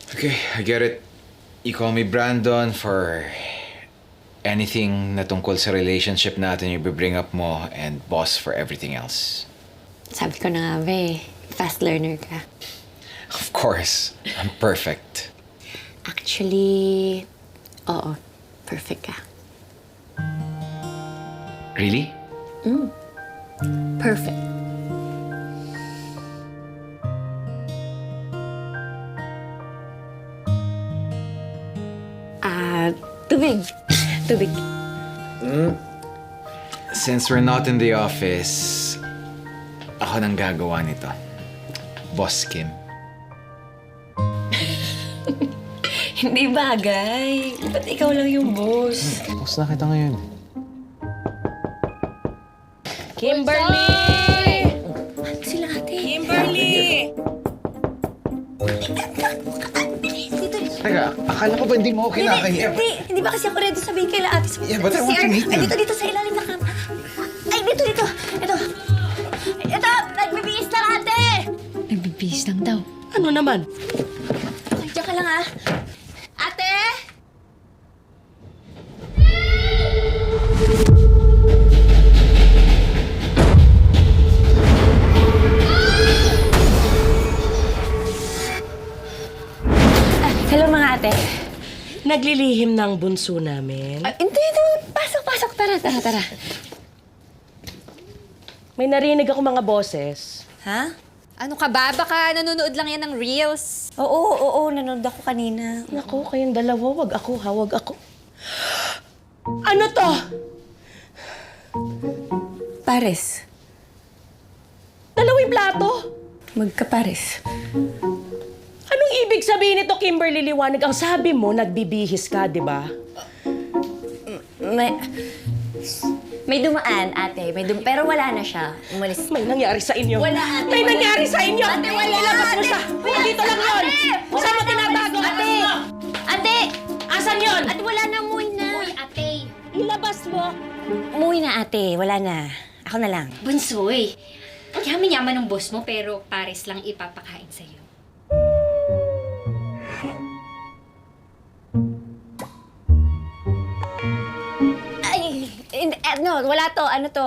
Okay, I get it. You call me Brandon for anything na tungkol sa relationship natin yung bring up mo, and boss for everything else. Sabi ko na nga ba eh, fast learner ka. Of course, I'm perfect. Actually, oo, perfect ka. Really? Perfect. Tubig. Tubig. Since we're not in the office, ako nang gagawa nito. Boss Kim. Hindi bagay. Ba't ikaw lang yung boss? Boss na kita ngayon. Kimberly! Ano sila ate? Kimberly! Teka, akala ko ba hindi mo ako kinakahiya? Hindi ba kasi ako ready sabihin kaila ate? Yeah, but I want to meet you. Ay, dito sa ilalim na kama. Ay, dito. Ito, nagbibihis lang ate! Nagbibihis lang daw. Ano naman? Okay, diyan ka lang ah. Ate! Hello mga ate. Naglilihim ng bunso namin. Hindi. Pasok. Tara. May narinig ako mga boses. Ha? Ano ka ba? Baka nanonood lang yan ng Reels. Oo, nanood ako kanina. Naku, kayong dalawa, wag ako. Ano to? Pares. Dalawang plato? Magkapares. Anong ibig sabihin nito, Kimberly Liwanag? Ang sabi mo, nagbibihis ka, di ba? May dumaan, ate. Pero wala na siya. Umalis. May nangyari sa inyo. Wala, ate. May nangyari sa inyo. Ate, wala. Ilabas mo Ate. siya. Dito lang yun. Ate. Saan mo tinatago? Ate. Ate! Asan yun? Ate, wala na. Umuwi na. Ate, Ilabas mo. Umuwi na, ate. Wala na. Ako na lang. bunsoy. Yaman-yaman ng boss mo pero pares lang ipapakain sa'yo. Ay, no, wala to. Ano to?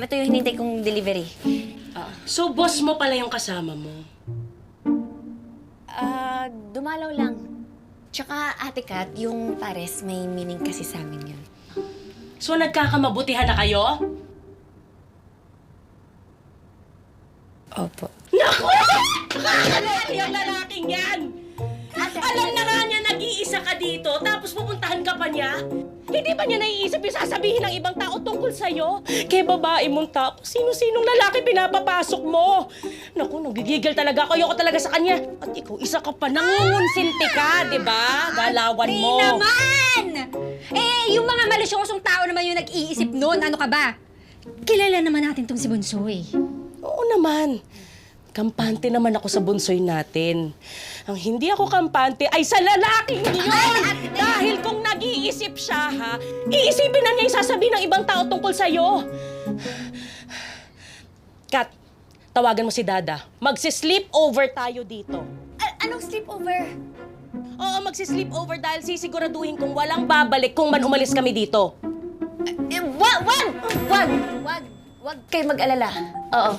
Ito yung hinintay kong delivery. So, boss mo pala yung kasama mo. Dumalaw lang. Tsaka, ate Kat, yung pares may meaning kasi sa amin yun. So, nagkakamabutihan na kayo? Opo. Naku! Nakakalaki ang lalaking yan! Alam na nga niya nag-iisa ka dito, tapos pupuntahan ka pa niya? Hindi ba niya naiisip yung sasabihin ng ibang tao tungkol sa'yo? Kaya babae mong tao, sino-sinong lalaki pinapapasok mo? Naku, nagigigil talaga ako. Ayoko talaga sa kanya. At ikaw, isa ka pa, nangungunsinti ka, di ba? Galawan mo. naman! Yung mga malisyosong tao naman yung nag-iisip noon. Ano ka ba? Kilala naman natin tong si Bunsoy. Oo naman. Kampante naman ako sa bunsoy natin. Ang hindi ako kampante ay sa lalaking yun! Dahil kung nag-iisip siya, ha, iisipin na niya yung sasabihin ng ibang tao tungkol sa'yo. Kat, tawagan mo si Dada. Magsi-sleep over tayo dito. Anong sleepover? Oo, magsi-sleep over dahil sisiguraduhin kong walang babalik kung man umalis kami dito. Wag kayo mag-alala. Oo,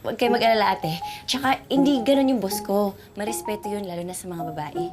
wag kayo mag-alala, ate. Tsaka, hindi ganun yung boss ko. Marespeto yun, lalo na sa mga babae.